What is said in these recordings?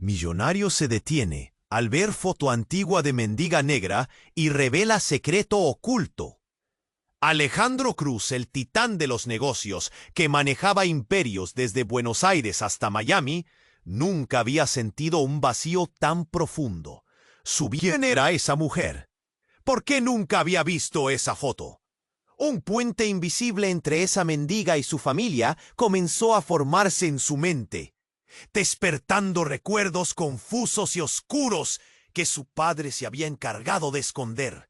Millonario se detiene al ver foto antigua de mendiga negra y revela secreto oculto. Alejandro Cruz, el titán de los negocios, que manejaba imperios desde Buenos Aires hasta Miami, nunca había sentido un vacío tan profundo. ¿Quién era esa mujer? ¿Por qué nunca había visto esa foto? Un puente invisible entre esa mendiga y su familia comenzó a formarse en su mente, despertando recuerdos confusos y oscuros que su padre se había encargado de esconder.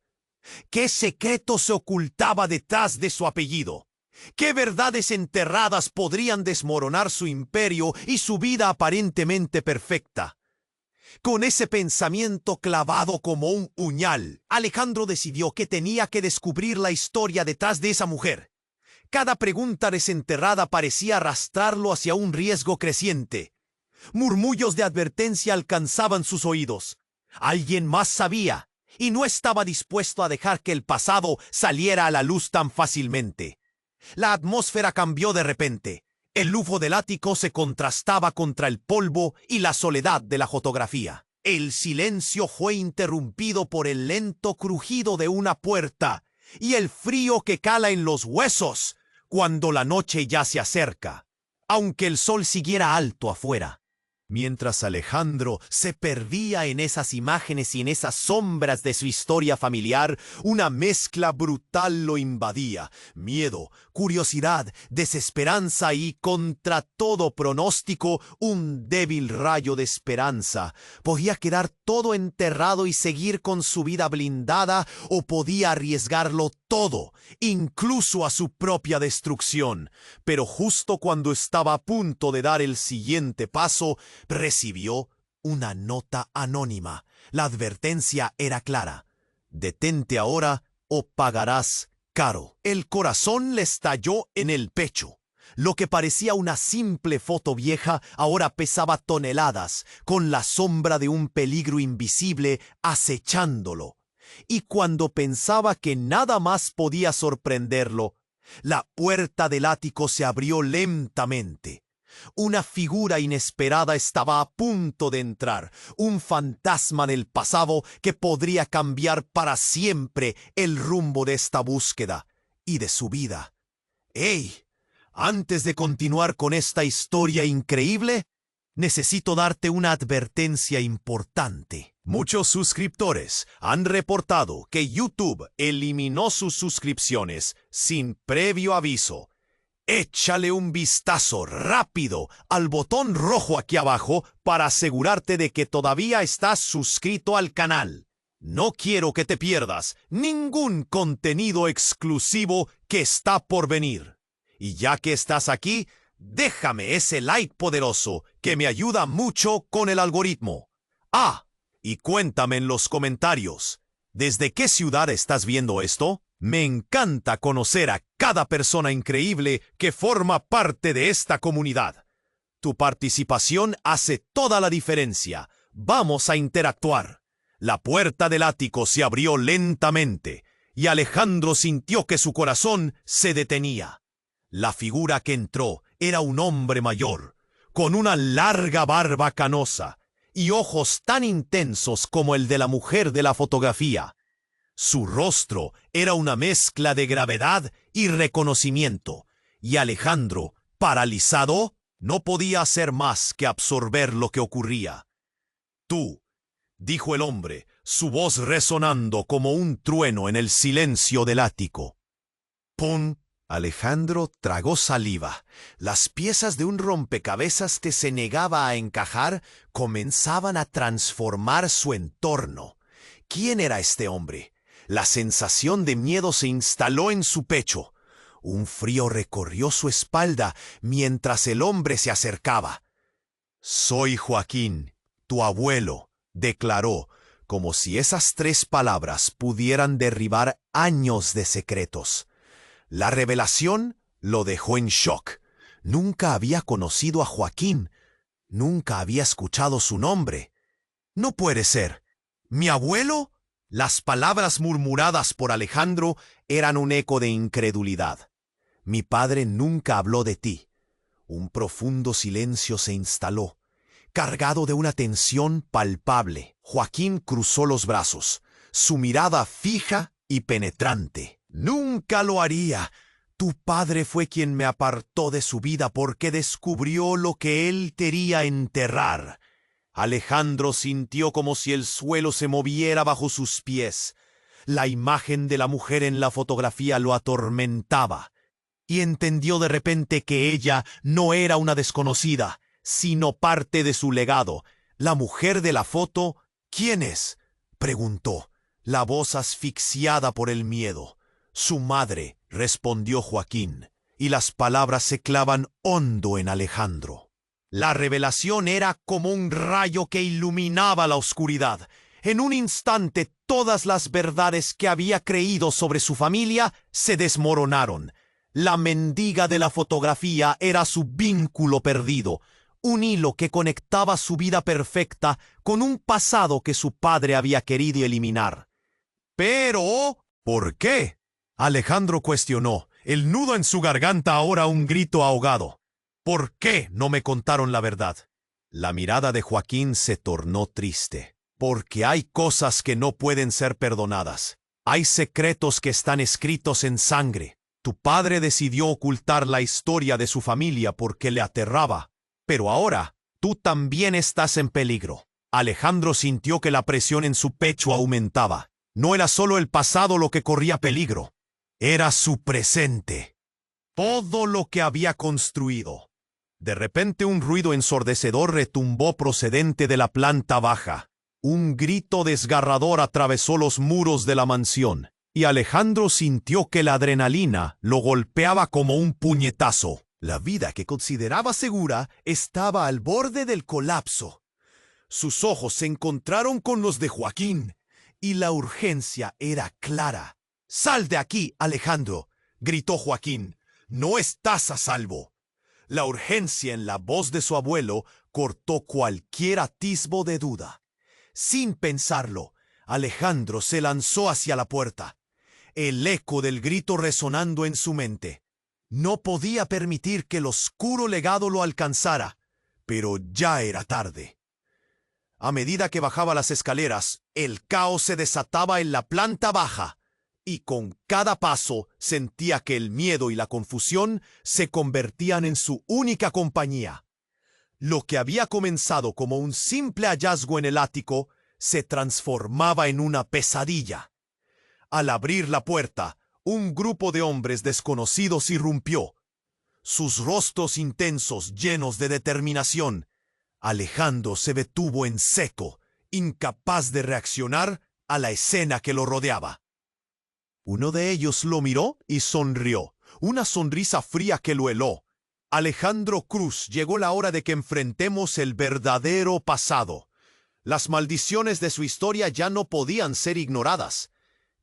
¿Qué secreto se ocultaba detrás de su apellido? ¿Qué verdades enterradas podrían desmoronar su imperio y su vida aparentemente perfecta? Con ese pensamiento clavado como un puñal, Alejandro decidió que tenía que descubrir la historia detrás de esa mujer. Cada pregunta desenterrada parecía arrastrarlo hacia un riesgo creciente. Murmullos de advertencia alcanzaban sus oídos. Alguien más sabía, y no estaba dispuesto a dejar que el pasado saliera a la luz tan fácilmente. La atmósfera cambió de repente. El lujo del ático se contrastaba contra el polvo y la soledad de la fotografía. El silencio fue interrumpido por el lento crujido de una puerta y el frío que cala en los huesos cuando la noche ya se acerca, aunque el sol siguiera alto afuera. Mientras Alejandro se perdía en esas imágenes y en esas sombras de su historia familiar, una mezcla brutal lo invadía. Miedo, curiosidad, desesperanza y, contra todo pronóstico, un débil rayo de esperanza. ¿Podía quedar todo enterrado y seguir con su vida blindada o podía arriesgarlo todo, incluso a su propia destrucción? Pero justo cuando estaba a punto de dar el siguiente paso, recibió una nota anónima. La advertencia era clara: detente ahora o pagarás caro. El corazón le estalló en el pecho. Lo que parecía una simple foto vieja ahora pesaba toneladas, con la sombra de un peligro invisible acechándolo. Y cuando pensaba que nada más podía sorprenderlo, la puerta del ático se abrió lentamente. Una figura inesperada estaba a punto de entrar, un fantasma del pasado que podría cambiar para siempre el rumbo de esta búsqueda y de su vida. ¡Ey! Antes de continuar con esta historia increíble, necesito darte una advertencia importante. Muchos suscriptores han reportado que YouTube eliminó sus suscripciones sin previo aviso. Échale un vistazo rápido al botón rojo aquí abajo para asegurarte de que todavía estás suscrito al canal. No quiero que te pierdas ningún contenido exclusivo que está por venir. Y ya que estás aquí, déjame ese like poderoso que me ayuda mucho con el algoritmo. Y cuéntame en los comentarios, ¿desde qué ciudad estás viendo esto? Me encanta conocer a cada persona increíble que forma parte de esta comunidad. Tu participación hace toda la diferencia. Vamos a interactuar. La puerta del ático se abrió lentamente y Alejandro sintió que su corazón se detenía. La figura que entró era un hombre mayor, con una larga barba canosa y ojos tan intensos como el de la mujer de la fotografía. Su rostro era una mezcla de gravedad y reconocimiento, y Alejandro, paralizado, no podía hacer más que absorber lo que ocurría. «Tú», dijo el hombre, su voz resonando como un trueno en el silencio del ático. ¡Pum! Alejandro tragó saliva. Las piezas de un rompecabezas que se negaba a encajar comenzaban a transformar su entorno. ¿Quién era este hombre? La sensación de miedo se instaló en su pecho. Un frío recorrió su espalda mientras el hombre se acercaba. «Soy Joaquín, tu abuelo», declaró, como si esas 3 palabras pudieran derribar años de secretos. La revelación lo dejó en shock. Nunca había conocido a Joaquín. Nunca había escuchado su nombre. «No puede ser. ¿Mi abuelo?» Las palabras murmuradas por Alejandro eran un eco de incredulidad. «Mi padre nunca habló de ti». Un profundo silencio se instaló. Cargado de una tensión palpable, Joaquín cruzó los brazos, su mirada fija y penetrante. «Nunca lo haría. Tu padre fue quien me apartó de su vida porque descubrió lo que él quería enterrar». Alejandro sintió como si el suelo se moviera bajo sus pies. La imagen de la mujer en la fotografía lo atormentaba, y entendió de repente que ella no era una desconocida, sino parte de su legado. «¿La mujer de la foto? ¿Quién es?», preguntó, la voz asfixiada por el miedo. «Su madre», respondió Joaquín, y las palabras se clavan hondo en Alejandro. La revelación era como un rayo que iluminaba la oscuridad. En un instante todas las verdades que había creído sobre su familia se desmoronaron. La mendiga de la fotografía era su vínculo perdido, un hilo que conectaba su vida perfecta con un pasado que su padre había querido eliminar. «Pero, ¿por qué?», Alejandro cuestionó, el nudo en su garganta ahora un grito ahogado. «¿Por qué no me contaron la verdad?». La mirada de Joaquín se tornó triste. «Porque hay cosas que no pueden ser perdonadas. Hay secretos que están escritos en sangre. Tu padre decidió ocultar la historia de su familia porque le aterraba. Pero ahora, tú también estás en peligro». Alejandro sintió que la presión en su pecho aumentaba. No era solo el pasado lo que corría peligro. Era su presente. Todo lo que había construido. De repente un ruido ensordecedor retumbó procedente de la planta baja. Un grito desgarrador atravesó los muros de la mansión, y Alejandro sintió que la adrenalina lo golpeaba como un puñetazo. La vida que consideraba segura estaba al borde del colapso. Sus ojos se encontraron con los de Joaquín, y la urgencia era clara. «Sal de aquí, Alejandro», gritó Joaquín. «No estás a salvo». La urgencia en la voz de su abuelo cortó cualquier atisbo de duda. Sin pensarlo, Alejandro se lanzó hacia la puerta, el eco del grito resonando en su mente. No podía permitir que el oscuro legado lo alcanzara, pero ya era tarde. A medida que bajaba las escaleras, el caos se desataba en la planta baja, y con cada paso sentía que el miedo y la confusión se convertían en su única compañía. Lo que había comenzado como un simple hallazgo en el ático se transformaba en una pesadilla. Al abrir la puerta, un grupo de hombres desconocidos irrumpió, sus rostros intensos llenos de determinación. Alejandro se detuvo en seco, incapaz de reaccionar a la escena que lo rodeaba. Uno de ellos lo miró y sonrió, una sonrisa fría que lo heló. «Alejandro Cruz, llegó la hora de que enfrentemos el verdadero pasado». Las maldiciones de su historia ya no podían ser ignoradas.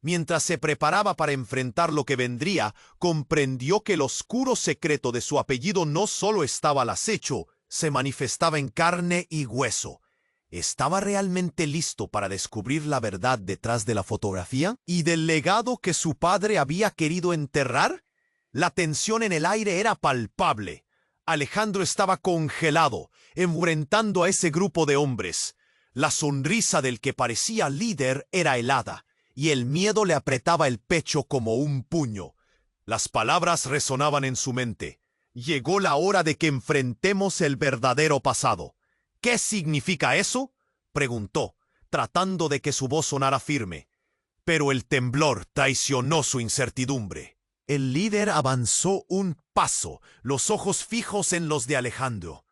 Mientras se preparaba para enfrentar lo que vendría, comprendió que el oscuro secreto de su apellido no solo estaba al acecho, se manifestaba en carne y hueso. ¿Estaba realmente listo para descubrir la verdad detrás de la fotografía y del legado que su padre había querido enterrar? La tensión en el aire era palpable. Alejandro estaba congelado, enfrentando a ese grupo de hombres. La sonrisa del que parecía líder era helada, y el miedo le apretaba el pecho como un puño. Las palabras resonaban en su mente. «Llegó la hora de que enfrentemos el verdadero pasado». «¿Qué significa eso?», preguntó, tratando de que su voz sonara firme. Pero el temblor traicionó su incertidumbre. El líder avanzó un paso, los ojos fijos en los de Alejandro.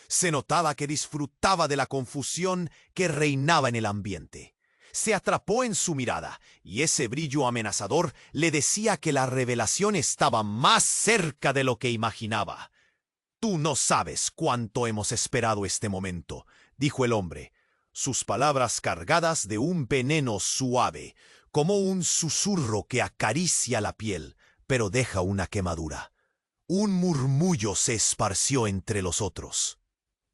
Se notaba que disfrutaba de la confusión que reinaba en el ambiente. Se atrapó en su mirada, y ese brillo amenazador le decía que la revelación estaba más cerca de lo que imaginaba. «Tú no sabes cuánto hemos esperado este momento», dijo el hombre, sus palabras cargadas de un veneno suave, como un susurro que acaricia la piel, pero deja una quemadura. Un murmullo se esparció entre los otros.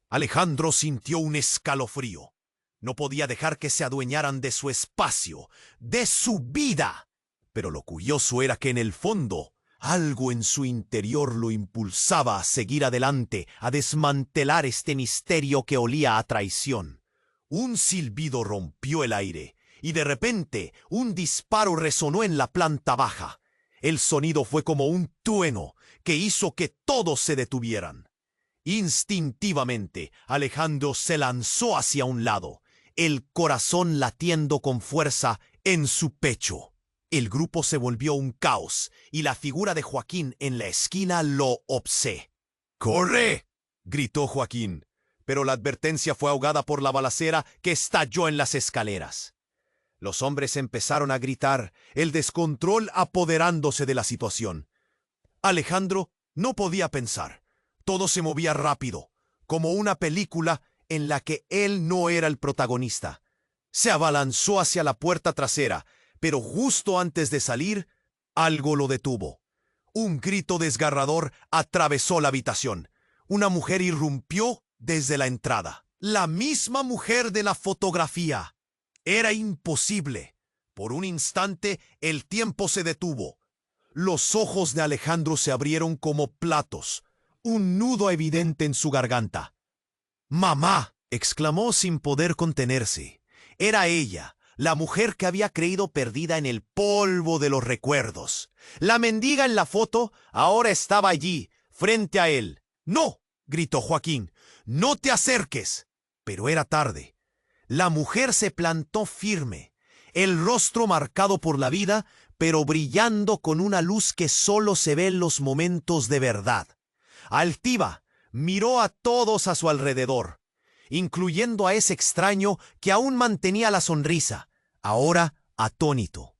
Alejandro sintió un escalofrío. No podía dejar que se adueñaran de su espacio, de su vida. Pero lo curioso era que en el fondo, Algo en su interior lo impulsaba a seguir adelante, a desmantelar este misterio que olía a traición. Un silbido rompió el aire, y de repente un disparo resonó en la planta baja. El sonido fue como un trueno que hizo que todos se detuvieran. Instintivamente, Alejandro se lanzó hacia un lado, el corazón latiendo con fuerza en su pecho. El grupo se volvió un caos, y la figura de Joaquín en la esquina lo observó. ¡Corre!, gritó Joaquín, pero la advertencia fue ahogada por la balacera que estalló en las escaleras. Los hombres empezaron a gritar, el descontrol apoderándose de la situación. Alejandro no podía pensar. Todo se movía rápido, como una película en la que él no era el protagonista. Se abalanzó hacia la puerta trasera, pero justo antes de salir, algo lo detuvo. Un grito desgarrador atravesó la habitación. Una mujer irrumpió desde la entrada. La misma mujer de la fotografía. Era imposible. Por un instante, el tiempo se detuvo. Los ojos de Alejandro se abrieron como platos, un nudo evidente en su garganta. ¡Mamá!, exclamó sin poder contenerse. Era ella, la mujer que había creído perdida en el polvo de los recuerdos. La mendiga en la foto ahora estaba allí, frente a él. ¡No!, gritó Joaquín. ¡No te acerques! Pero era tarde. La mujer se plantó firme, el rostro marcado por la vida, pero brillando con una luz que solo se ve en los momentos de verdad. Altiva miró a todos a su alrededor, incluyendo a ese extraño que aún mantenía la sonrisa, ahora atónito.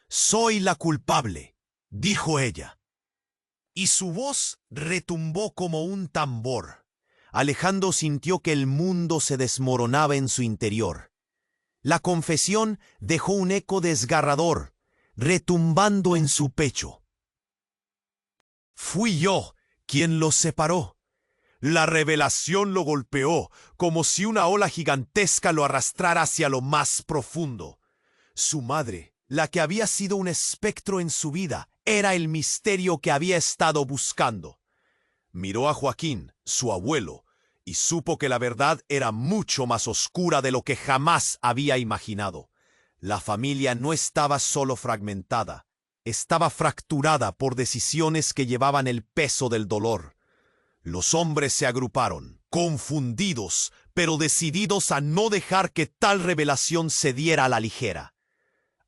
«Soy la culpable», dijo ella. Y su voz retumbó como un tambor. Alejandro sintió que el mundo se desmoronaba en su interior. La confesión dejó un eco desgarrador, retumbando en su pecho. «Fui yo quien los separó». La revelación lo golpeó, como si una ola gigantesca lo arrastrara hacia lo más profundo. Su madre, la que había sido un espectro en su vida, era el misterio que había estado buscando. Miró a Joaquín, su abuelo, y supo que la verdad era mucho más oscura de lo que jamás había imaginado. La familia no estaba solo fragmentada, estaba fracturada por decisiones que llevaban el peso del dolor. Los hombres se agruparon, confundidos, pero decididos a no dejar que tal revelación se diera a la ligera.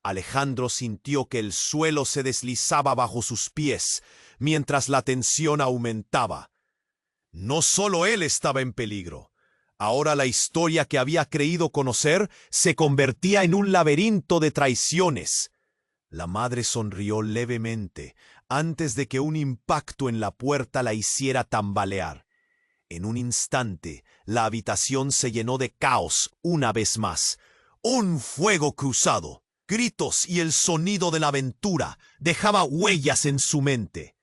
Alejandro sintió que el suelo se deslizaba bajo sus pies, mientras la tensión aumentaba. No solo él estaba en peligro. Ahora la historia que había creído conocer se convertía en un laberinto de traiciones. La madre sonrió levemente antes de que un impacto en la puerta la hiciera tambalear. En un instante, la habitación se llenó de caos una vez más. Un fuego cruzado, gritos y el sonido de la aventura dejaba huellas en su mente.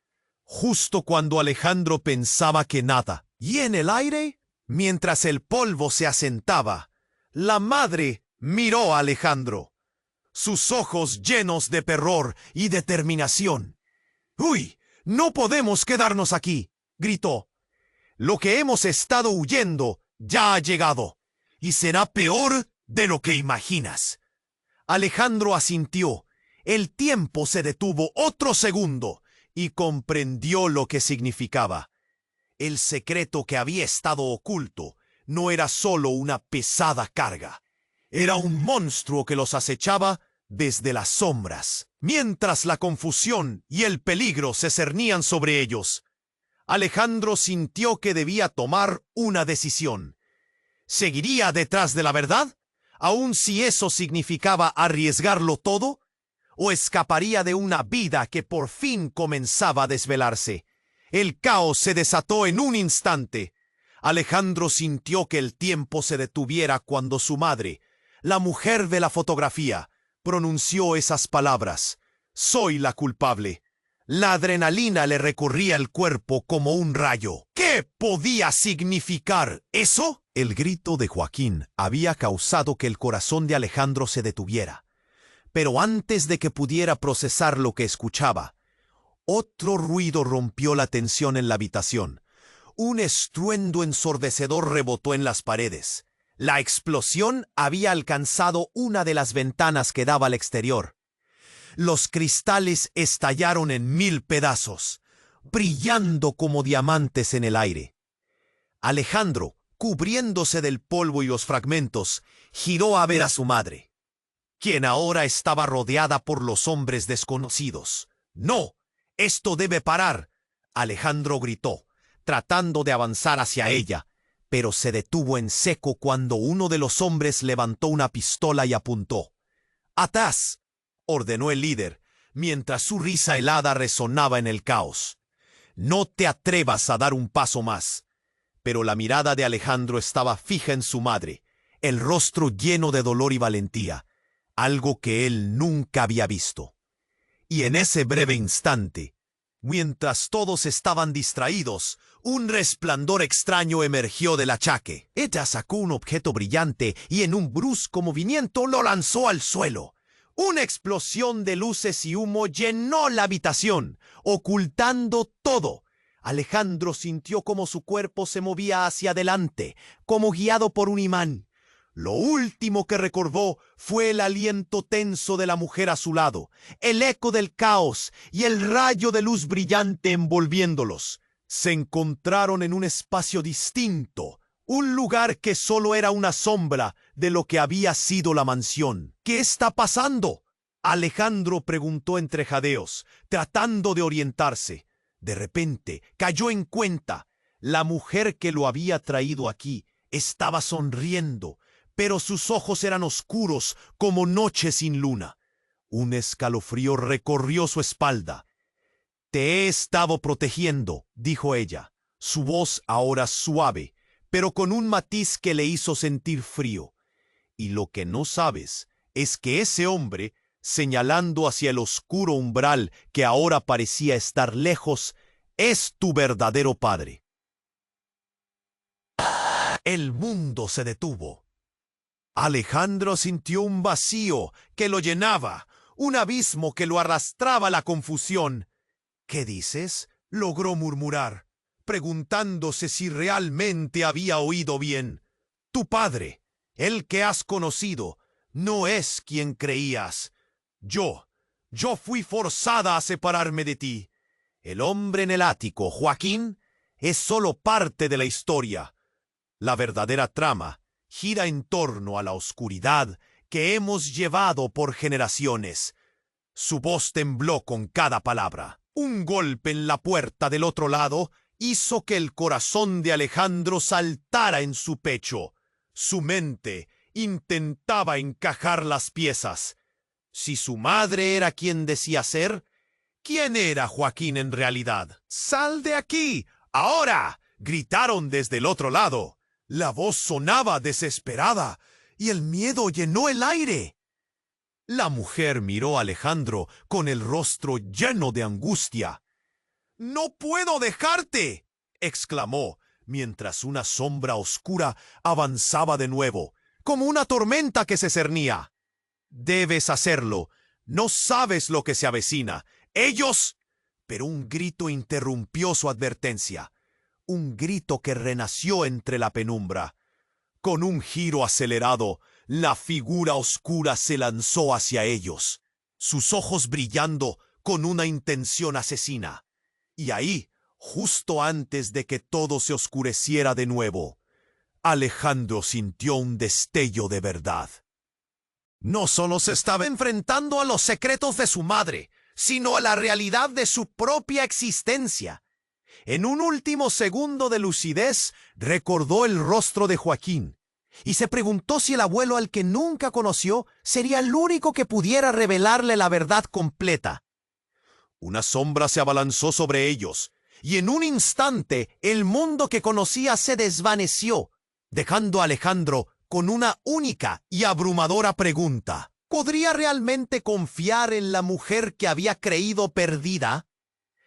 Justo cuando Alejandro pensaba que nada, y en el aire, mientras el polvo se asentaba, la madre miró a Alejandro, sus ojos llenos de terror y determinación. «¡Uy! ¡No podemos quedarnos aquí!», gritó. «Lo que hemos estado huyendo ya ha llegado, y será peor de lo que imaginas». Alejandro asintió. El tiempo se detuvo otro segundo y comprendió lo que significaba. El secreto que había estado oculto no era solo una pesada carga. Era un monstruo que los acechaba desde las sombras, mientras la confusión y el peligro se cernían sobre ellos. Alejandro sintió que debía tomar una decisión. ¿Seguiría detrás de la verdad, aun si eso significaba arriesgarlo todo? ¿O escaparía de una vida que por fin comenzaba a desvelarse? El caos se desató en un instante. Alejandro sintió que el tiempo se detuviera cuando su madre, la mujer de la fotografía, pronunció esas palabras: «Soy la culpable». La adrenalina le recorría el cuerpo como un rayo. ¿Qué podía significar eso? El grito de Joaquín había causado que el corazón de Alejandro se detuviera. Pero antes de que pudiera procesar lo que escuchaba, Otro ruido rompió la tensión en la habitación. Un estruendo ensordecedor rebotó en las paredes. La explosión había alcanzado una de las ventanas que daba al exterior. Los cristales estallaron en 1000 pedazos, brillando como diamantes en el aire. Alejandro, cubriéndose del polvo y los fragmentos, giró a ver a su madre, quien ahora estaba rodeada por los hombres desconocidos. «¡No! ¡Esto debe parar!», Alejandro gritó, tratando de avanzar hacia ella, pero se detuvo en seco cuando uno de los hombres levantó una pistola y apuntó. «¡Atrás!», ordenó el líder, mientras su risa helada resonaba en el caos. «No te atrevas a dar un paso más». Pero la mirada de Alejandro estaba fija en su madre, el rostro lleno de dolor y valentía, algo que él nunca había visto. Y en ese breve instante, mientras todos estaban distraídos, un resplandor extraño emergió del achaque. Ella sacó un objeto brillante y en un brusco movimiento lo lanzó al suelo. Una explosión de luces y humo llenó la habitación, ocultando todo. Alejandro sintió como su cuerpo se movía hacia adelante, como guiado por un imán. Lo último que recordó fue el aliento tenso de la mujer a su lado, el eco del caos y el rayo de luz brillante envolviéndolos. Se encontraron en un espacio distinto, un lugar que solo era una sombra de lo que había sido la mansión. «¿Qué está pasando?», Alejandro preguntó entre jadeos, tratando de orientarse. De repente cayó en cuenta. La mujer que lo había traído aquí estaba sonriendo, pero sus ojos eran oscuros como noche sin luna. Un escalofrío recorrió su espalda. «Te he estado protegiendo», dijo ella, su voz ahora suave, pero con un matiz que le hizo sentir frío. «Y lo que no sabes es que ese hombre, señalando hacia el oscuro umbral que ahora parecía estar lejos, es tu verdadero padre». El mundo se detuvo. Alejandro sintió un vacío que lo llenaba, un abismo que lo arrastraba a la confusión. «¿Qué dices?», logró murmurar, preguntándose si realmente había oído bien. «Tu padre, el que has conocido, no es quien creías. Yo fui forzada a separarme de ti. El hombre en el ático, Joaquín, es solo parte de la historia. La verdadera trama gira en torno a la oscuridad que hemos llevado por generaciones». Su voz tembló con cada palabra. Un golpe en la puerta del otro lado hizo que el corazón de Alejandro saltara en su pecho. Su mente intentaba encajar las piezas. Si su madre era quien decía ser, ¿quién era Joaquín en realidad? «¡Sal de aquí! ¡Ahora!», gritaron desde el otro lado. La voz sonaba desesperada y el miedo llenó el aire. La mujer miró a Alejandro con el rostro lleno de angustia. «¡No puedo dejarte!», exclamó, mientras una sombra oscura avanzaba de nuevo, como una tormenta que se cernía. «Debes hacerlo. No sabes lo que se avecina. Ellos...» Pero un grito interrumpió su advertencia. Un grito que renació entre la penumbra. Con un giro acelerado, la figura oscura se lanzó hacia ellos, sus ojos brillando con una intención asesina. Y ahí, justo antes de que todo se oscureciera de nuevo, Alejandro sintió un destello de verdad. No solo se estaba enfrentando a los secretos de su madre, sino a la realidad de su propia existencia. En un último segundo de lucidez, recordó el rostro de Joaquín y se preguntó si el abuelo al que nunca conoció sería el único que pudiera revelarle la verdad completa. Una sombra se abalanzó sobre ellos, y en un instante el mundo que conocía se desvaneció, dejando a Alejandro con una única y abrumadora pregunta. ¿Podría realmente confiar en la mujer que había creído perdida?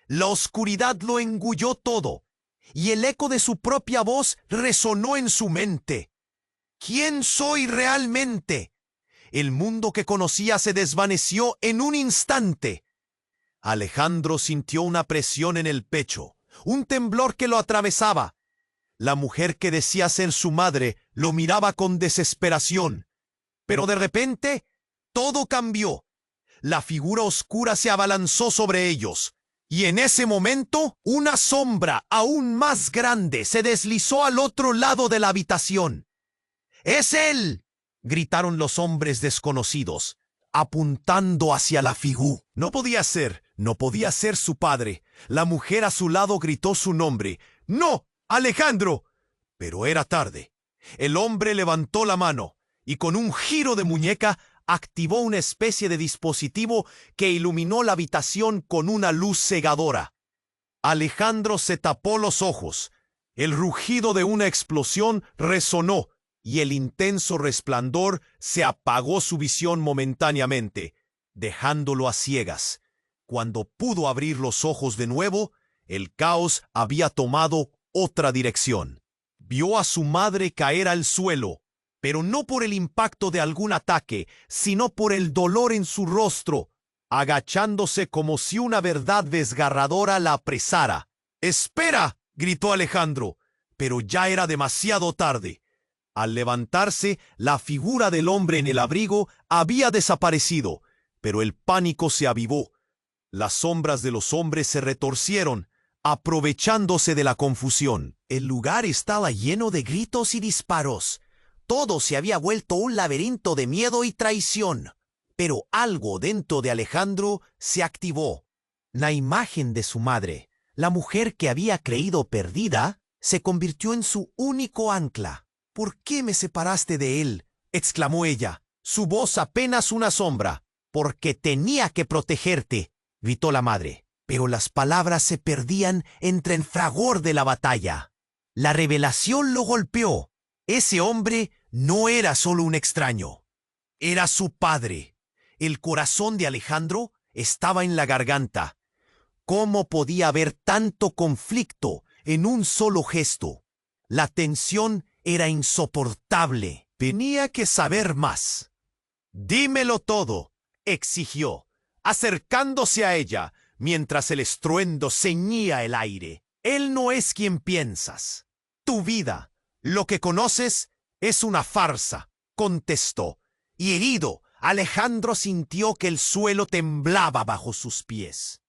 La oscuridad lo engulló todo, y el eco de su propia voz resonó en su mente. ¿Quién soy realmente? El mundo que conocía se desvaneció en un instante. Alejandro sintió una presión en el pecho, un temblor que lo atravesaba. La mujer que decía ser su madre lo miraba con desesperación. Pero de repente, todo cambió. La figura oscura se abalanzó sobre ellos, y en ese momento, una sombra aún más grande se deslizó al otro lado de la habitación. ¡Es él!, gritaron los hombres desconocidos, apuntando hacia la figura. No podía ser su padre. La mujer a su lado gritó su nombre. ¡No, Alejandro! Pero era tarde. El hombre levantó la mano y con un giro de muñeca activó una especie de dispositivo que iluminó la habitación con una luz cegadora. Alejandro se tapó los ojos. El rugido de una explosión resonó y el intenso resplandor se apagó su visión momentáneamente, dejándolo a ciegas. Cuando pudo abrir los ojos de nuevo, el caos había tomado otra dirección. Vio a su madre caer al suelo, pero no por el impacto de algún ataque, sino por el dolor en su rostro, agachándose como si una verdad desgarradora la apresara. ¡Espera!, gritó Alejandro, pero ya era demasiado tarde. Al levantarse, la figura del hombre en el abrigo había desaparecido, pero el pánico se avivó. Las sombras de los hombres se retorcieron, aprovechándose de la confusión. El lugar estaba lleno de gritos y disparos. Todo se había vuelto un laberinto de miedo y traición. Pero algo dentro de Alejandro se activó. La imagen de su madre, la mujer que había creído perdida, se convirtió en su único ancla. «¿Por qué me separaste de él?», exclamó ella, su voz apenas una sombra. «Porque tenía que protegerte», gritó la madre. Pero las palabras se perdían entre el fragor de la batalla. La revelación lo golpeó. Ese hombre no era solo un extraño. Era su padre. El corazón de Alejandro estaba en la garganta. ¿Cómo podía haber tanto conflicto en un solo gesto? La tensión era insoportable. Tenía que saber más. «Dímelo todo», exigió, acercándose a ella mientras el estruendo ceñía el aire. «Él no es quien piensas. Tu vida, lo que conoces, es una farsa», contestó, y herido, Alejandro sintió que el suelo temblaba bajo sus pies.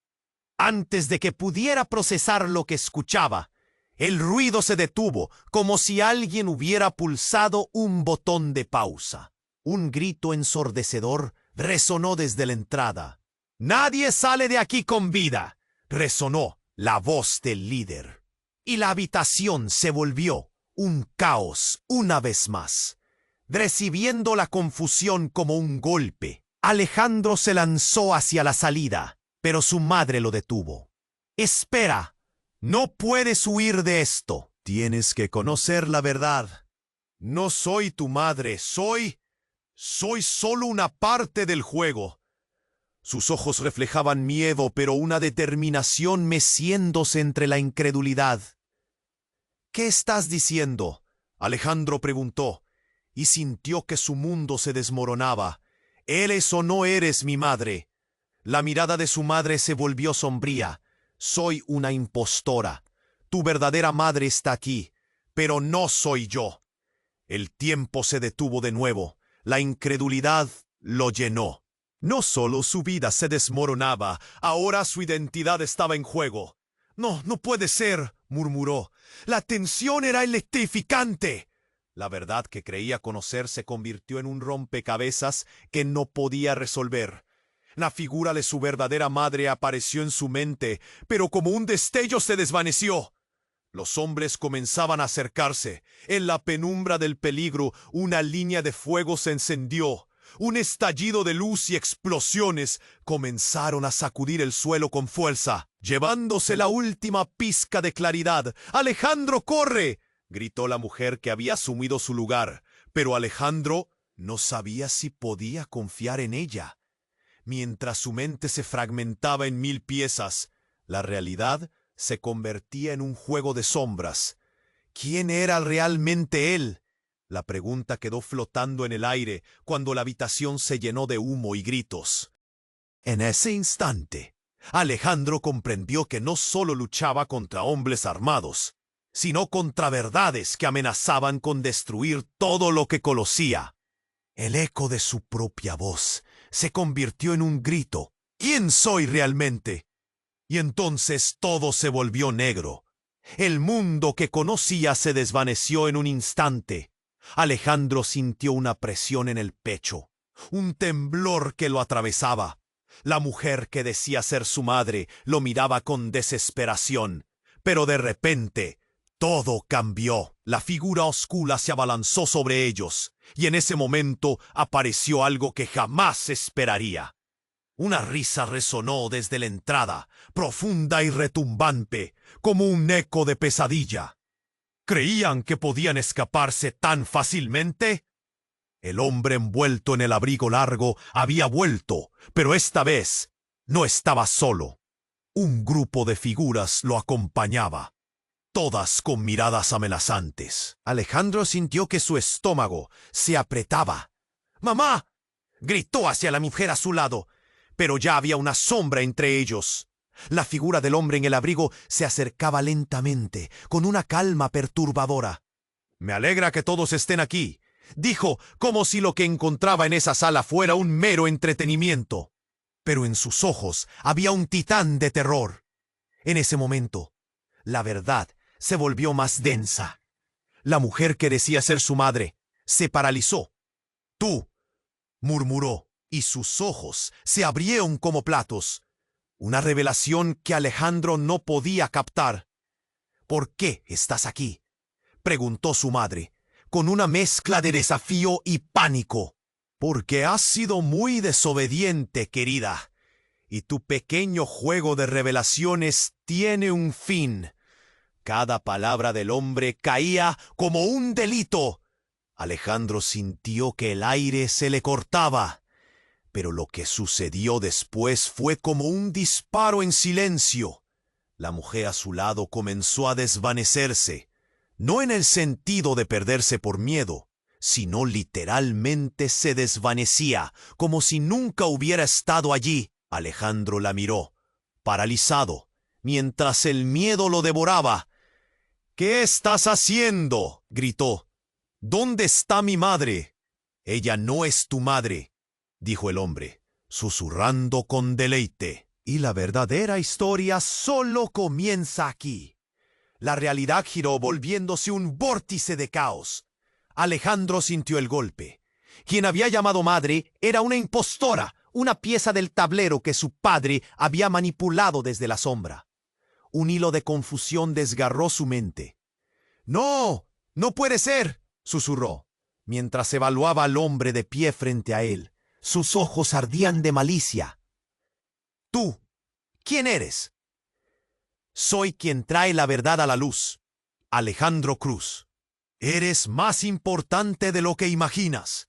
Antes de que pudiera procesar lo que escuchaba, el ruido se detuvo, como si alguien hubiera pulsado un botón de pausa. Un grito ensordecedor resonó desde la entrada. «Nadie sale de aquí con vida», resonó la voz del líder. Y la habitación se volvió un caos una vez más. Recibiendo la confusión como un golpe, Alejandro se lanzó hacia la salida, pero su madre lo detuvo. «Espera. No puedes huir de esto. Tienes que conocer la verdad. No soy tu madre, soy solo una parte del juego». Sus ojos reflejaban miedo, pero una determinación meciéndose entre la incredulidad. «¿Qué estás diciendo?», Alejandro preguntó, y sintió que su mundo se desmoronaba. «¿Eres o no eres mi madre?». La mirada de su madre se volvió sombría. «Soy una impostora. Tu verdadera madre está aquí, pero no soy yo». El tiempo se detuvo de nuevo. La incredulidad lo llenó. No solo su vida se desmoronaba, ahora su identidad estaba en juego. «No, no puede ser», murmuró. «La tensión era electrificante». La verdad que creía conocer se convirtió en un rompecabezas que no podía resolver. La figura de su verdadera madre apareció en su mente, pero como un destello se desvaneció. Los hombres comenzaban a acercarse. En la penumbra del peligro, una línea de fuego se encendió. Un estallido de luz y explosiones comenzaron a sacudir el suelo con fuerza, llevándose la última pizca de claridad. «¡Alejandro, corre!», gritó la mujer que había asumido su lugar. Pero Alejandro no sabía si podía confiar en ella. Mientras su mente se fragmentaba en 1000 piezas, la realidad se convertía en un juego de sombras. ¿Quién era realmente él? La pregunta quedó flotando en el aire cuando la habitación se llenó de humo y gritos. En ese instante, Alejandro comprendió que no solo luchaba contra hombres armados, sino contra verdades que amenazaban con destruir todo lo que conocía. El eco de su propia voz se convirtió en un grito. ¿Quién soy realmente? Y entonces todo se volvió negro. El mundo que conocía se desvaneció en un instante. Alejandro sintió una presión en el pecho, un temblor que lo atravesaba. La mujer que decía ser su madre lo miraba con desesperación, pero de repente todo cambió. La figura oscura se abalanzó sobre ellos, y en ese momento apareció algo que jamás esperaría. Una risa resonó desde la entrada, profunda y retumbante, como un eco de pesadilla. ¿Creían que podían escaparse tan fácilmente? El hombre envuelto en el abrigo largo había vuelto, pero esta vez no estaba solo. Un grupo de figuras lo acompañaba, todas con miradas amenazantes. Alejandro sintió que su estómago se apretaba. ¡Mamá!, gritó hacia la mujer a su lado, pero ya había una sombra entre ellos. La figura del hombre en el abrigo se acercaba lentamente, con una calma perturbadora. «Me alegra que todos estén aquí», dijo, como si lo que encontraba en esa sala fuera un mero entretenimiento. Pero en sus ojos había un titán de terror. En ese momento, la verdad se volvió más densa. La mujer que decía ser su madre se paralizó. «Tú», murmuró, y sus ojos se abrieron como platos. Una revelación que Alejandro no podía captar. «¿Por qué estás aquí?», preguntó su madre, con una mezcla de desafío y pánico. «Porque has sido muy desobediente, querida, y tu pequeño juego de revelaciones tiene un fin». Cada palabra del hombre caía como un delito. Alejandro sintió que el aire se le cortaba. Pero lo que sucedió después fue como un disparo en silencio. La mujer a su lado comenzó a desvanecerse, no en el sentido de perderse por miedo, sino literalmente se desvanecía, como si nunca hubiera estado allí. Alejandro la miró, paralizado, mientras el miedo lo devoraba. «¿Qué estás haciendo?», gritó. «¿Dónde está mi madre?». «Ella no es tu madre», dijo el hombre, susurrando con deleite. «Y la verdadera historia solo comienza aquí». La realidad giró volviéndose un vórtice de caos. Alejandro sintió el golpe. Quien había llamado madre era una impostora, una pieza del tablero que su padre había manipulado desde la sombra. Un hilo de confusión desgarró su mente. «¡No! ¡No puede ser!», susurró, mientras evaluaba al hombre de pie frente a él. Sus ojos ardían de malicia. «¿Tú? ¿Quién eres?». «Soy quien trae la verdad a la luz, Alejandro Cruz». «Eres más importante de lo que imaginas».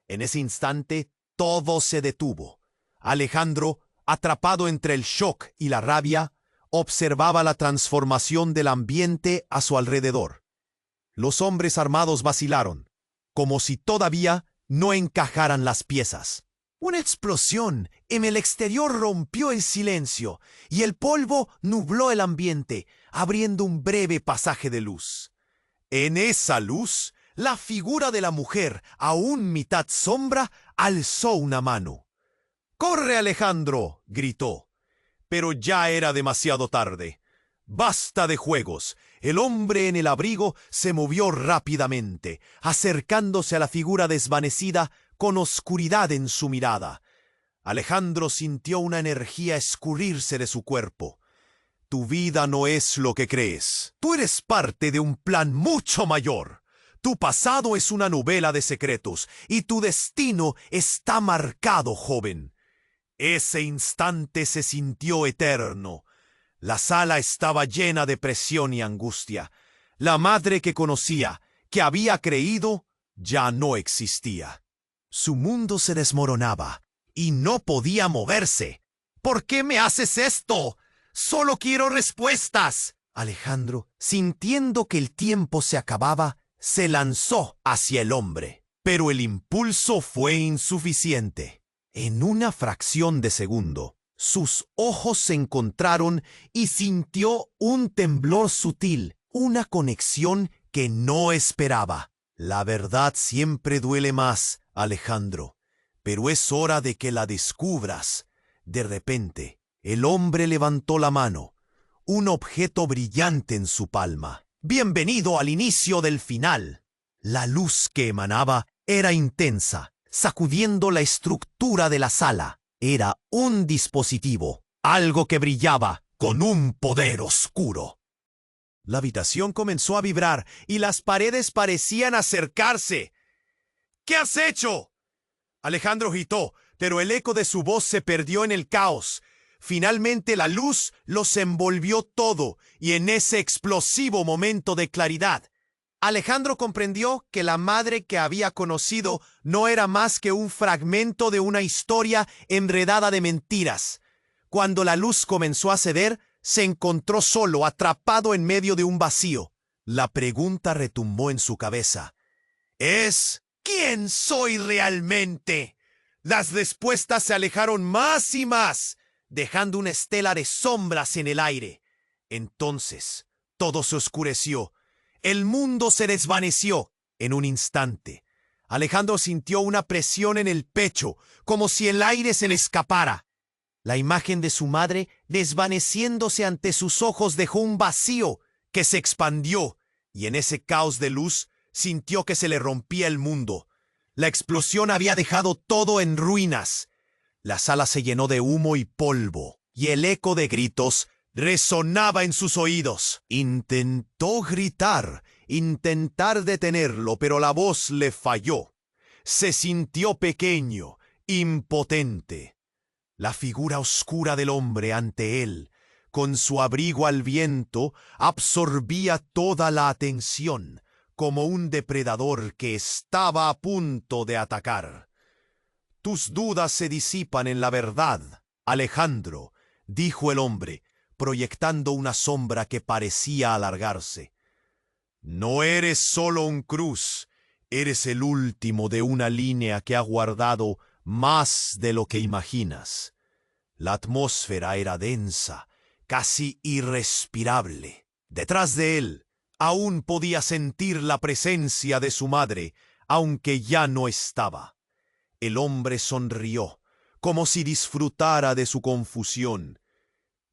En ese instante, todo se detuvo. Alejandro, atrapado entre el shock y la rabia, observaba la transformación del ambiente a su alrededor. Los hombres armados vacilaron, como si todavía no encajaran las piezas. Una explosión en el exterior rompió el silencio y el polvo nubló el ambiente, abriendo un breve pasaje de luz. En esa luz, la figura de la mujer, aún mitad sombra, alzó una mano. «¡Corre, Alejandro!», gritó. Pero ya era demasiado tarde. «Basta de juegos». El hombre en el abrigo se movió rápidamente, acercándose a la figura desvanecida con oscuridad en su mirada. Alejandro sintió una energía escurrirse de su cuerpo. «Tu vida no es lo que crees. Tú eres parte de un plan mucho mayor. Tu pasado es una novela de secretos y tu destino está marcado, joven». Ese instante se sintió eterno. La sala estaba llena de presión y angustia. La madre que conocía, que había creído, ya no existía. Su mundo se desmoronaba y no podía moverse. «¿Por qué me haces esto? Solo quiero respuestas». Alejandro, sintiendo que el tiempo se acababa, se lanzó hacia el hombre. Pero el impulso fue insuficiente. En una fracción de segundo, Sus ojos se encontraron y sintió un temblor sutil, una conexión que no esperaba. La verdad siempre duele más, Alejandro, pero es hora de que la descubras. De repente, el hombre levantó la mano, un objeto brillante en su palma. Bienvenido al inicio del final. La luz que emanaba era intensa, sacudiendo la estructura de la sala. Era un dispositivo, algo que brillaba con un poder oscuro. La habitación comenzó a vibrar y las paredes parecían acercarse. ¿Qué has hecho? Alejandro gritó, pero el eco de su voz se perdió en el caos. Finalmente la luz los envolvió todo y en ese explosivo momento de claridad, Alejandro comprendió que la madre que había conocido no era más que un fragmento de una historia enredada de mentiras. Cuando la luz comenzó a ceder, se encontró solo, atrapado en medio de un vacío. La pregunta retumbó en su cabeza. ¿Quién soy realmente? Las respuestas se alejaron más y más, dejando una estela de sombras en el aire. Entonces, todo se oscureció. El mundo se desvaneció en un instante. Alejandro sintió una presión en el pecho, como si el aire se le escapara. La imagen de su madre, desvaneciéndose ante sus ojos, dejó un vacío que se expandió, y en ese caos de luz sintió que se le rompía el mundo. La explosión había dejado todo en ruinas. La sala se llenó de humo y polvo, y el eco de gritos resonaba en sus oídos. Intentó gritar, intentar detenerlo, pero la voz le falló. Se sintió pequeño, impotente. La figura oscura del hombre ante él, con su abrigo al viento, absorbía toda la atención, como un depredador que estaba a punto de atacar. Tus dudas se disipan en la verdad, Alejandro, dijo el hombre, proyectando una sombra que parecía alargarse. No eres solo un cruz, eres el último de una línea que ha guardado más de lo que imaginas. La atmósfera era densa, casi irrespirable. Detrás de él, aún podía sentir la presencia de su madre, aunque ya no estaba. El hombre sonrió, como si disfrutara de su confusión.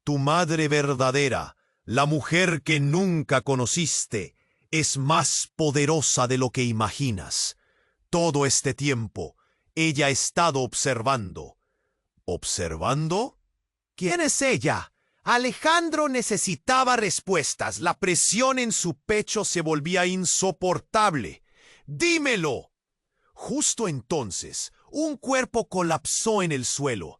Tu madre verdadera, la mujer que nunca conociste, es más poderosa de lo que imaginas. Todo este tiempo, ella ha estado observando. ¿Observando? ¿Quién es ella? Alejandro necesitaba respuestas. La presión en su pecho se volvía insoportable. ¡Dímelo! Justo entonces, un cuerpo colapsó en el suelo.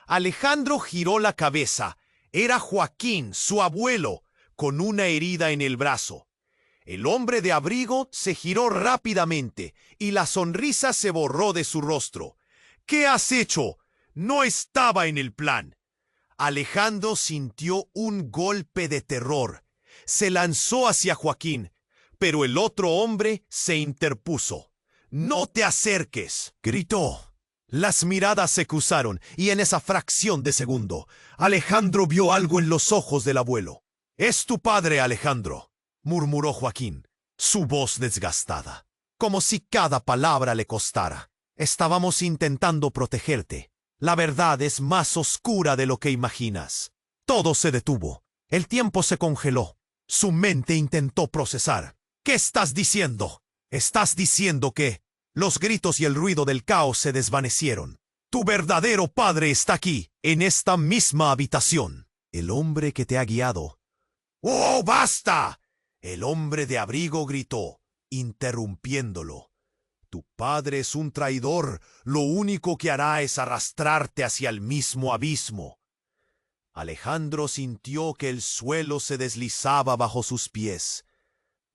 Alejandro giró la cabeza. Era Joaquín, su abuelo, con una herida en el brazo. El hombre de abrigo se giró rápidamente y la sonrisa se borró de su rostro. ¿Qué has hecho? No estaba en el plan. Alejandro sintió un golpe de terror. Se lanzó hacia Joaquín, pero el otro hombre se interpuso. «¡No te acerques!», gritó. Las miradas se cruzaron y en esa fracción de segundo, Alejandro vio algo en los ojos del abuelo. «Es tu padre, Alejandro», murmuró Joaquín, su voz desgastada, como si cada palabra le costara. «Estábamos intentando protegerte. La verdad es más oscura de lo que imaginas». Todo se detuvo. El tiempo se congeló. Su mente intentó procesar. «¿Qué estás diciendo? Estás diciendo que...». Los gritos y el ruido del caos se desvanecieron. «Tu verdadero padre está aquí, en esta misma habitación. El hombre que te ha guiado». «¡Oh, basta!», el hombre de abrigo gritó, interrumpiéndolo. «Tu padre es un traidor. Lo único que hará es arrastrarte hacia el mismo abismo». Alejandro sintió que el suelo se deslizaba bajo sus pies.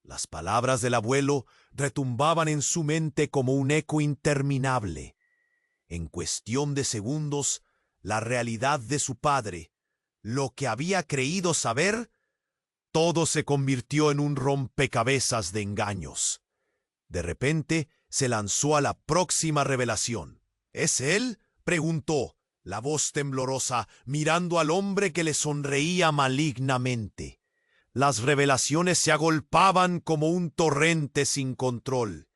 Las palabras del abuelo retumbaban en su mente como un eco interminable. En cuestión de segundos, la realidad de su padre, lo que había creído saber, todo se convirtió en un rompecabezas de engaños. De repente, se lanzó a la próxima revelación. «¿Es él?», preguntó. la voz temblorosa mirando al hombre que le sonreía malignamente. Las revelaciones se agolpaban como un torrente sin control.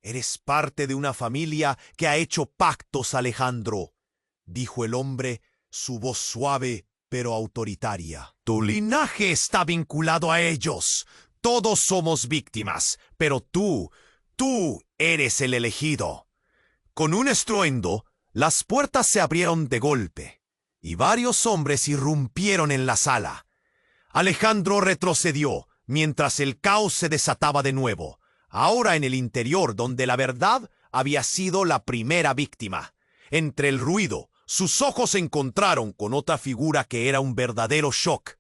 «Eres parte de una familia que ha hecho pactos, Alejandro», dijo el hombre, su voz suave pero autoritaria. «Tu linaje está vinculado a ellos. Todos somos víctimas, pero tú eres el elegido». Con un estruendo, las puertas se abrieron de golpe, y varios hombres irrumpieron en la sala. Alejandro retrocedió, mientras el caos se desataba de nuevo, ahora en el interior donde la verdad había sido la primera víctima. Entre el ruido, sus ojos se encontraron con otra figura que era un verdadero shock.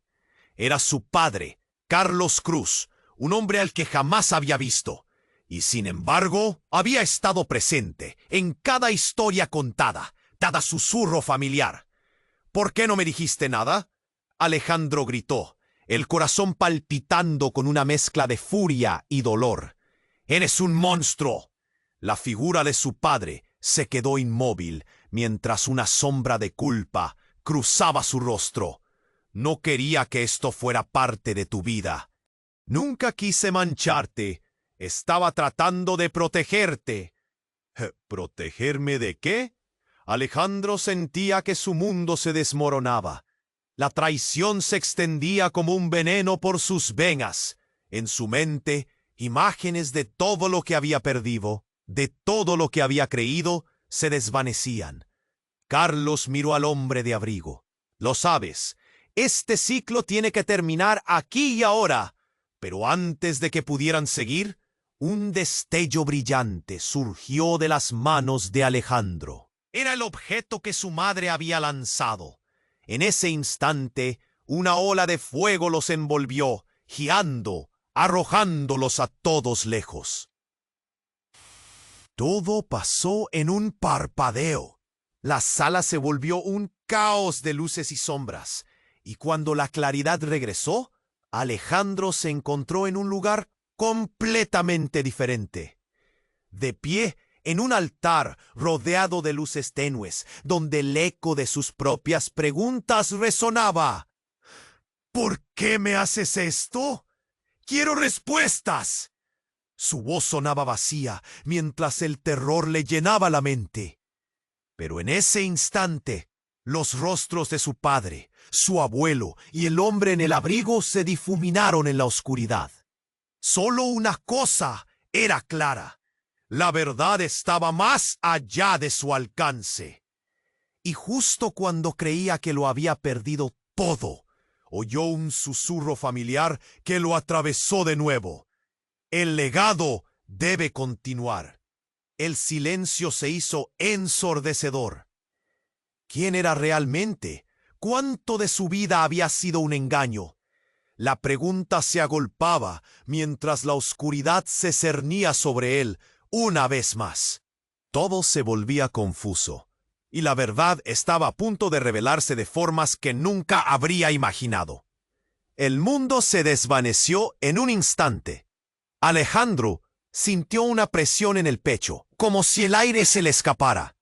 Era su padre, Carlos Cruz, un hombre al que jamás había visto. Y sin embargo, había estado presente en cada historia contada, cada susurro familiar. «¿Por qué no me dijiste nada?», Alejandro gritó, el corazón palpitando con una mezcla de furia y dolor. «¡Eres un monstruo!». La figura de su padre se quedó inmóvil mientras una sombra de culpa cruzaba su rostro. «No quería que esto fuera parte de tu vida. Nunca quise mancharte. Estaba tratando de protegerte». «¿Protegerme de qué?». Alejandro sentía que su mundo se desmoronaba. La traición se extendía como un veneno por sus venas. En su mente, imágenes de todo lo que había perdido, de todo lo que había creído, se desvanecían. Carlos miró al hombre de abrigo. «Lo sabes, este ciclo tiene que terminar aquí y ahora». Pero antes de que pudieran seguir, un destello brillante surgió de las manos de Alejandro. Era el objeto que su madre había lanzado. En ese instante, una ola de fuego los envolvió, guiando, arrojándolos a todos lejos. Todo pasó en un parpadeo. La sala se volvió un caos de luces y sombras, y cuando la claridad regresó, Alejandro se encontró en un lugar completamente diferente. De pie en un altar rodeado de luces tenues, donde el eco de sus propias preguntas resonaba. «¿Por qué me haces esto? ¡Quiero respuestas!». Su voz sonaba vacía mientras el terror le llenaba la mente. Pero en ese instante, los rostros de su padre, su abuelo y el hombre en el abrigo se difuminaron en la oscuridad. Solo una cosa era clara: la verdad estaba más allá de su alcance. Y justo cuando creía que lo había perdido todo, oyó un susurro familiar que lo atravesó de nuevo. «El legado debe continuar». El silencio se hizo ensordecedor. ¿Quién era realmente? ¿Cuánto de su vida había sido un engaño? La pregunta se agolpaba mientras la oscuridad se cernía sobre él una vez más. Todo se volvía confuso, y la verdad estaba a punto de revelarse de formas que nunca habría imaginado. El mundo se desvaneció en un instante. Alejandro sintió una presión en el pecho, como si el aire se le escapara.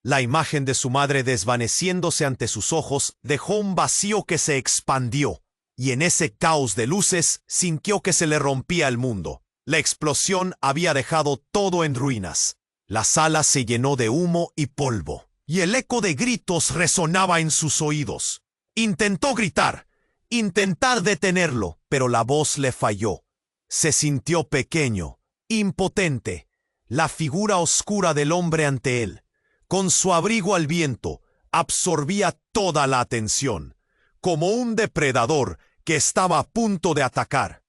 La imagen de su madre desvaneciéndose ante sus ojos dejó un vacío que se expandió, y en ese caos de luces sintió que se le rompía el mundo. La explosión había dejado todo en ruinas. La sala se llenó de humo y polvo, y el eco de gritos resonaba en sus oídos. Intentó gritar, intentar detenerlo, pero la voz le falló. Se sintió pequeño, impotente, la figura oscura del hombre ante él. Con su abrigo al viento, absorbía toda la atención, como un depredador que estaba a punto de atacar.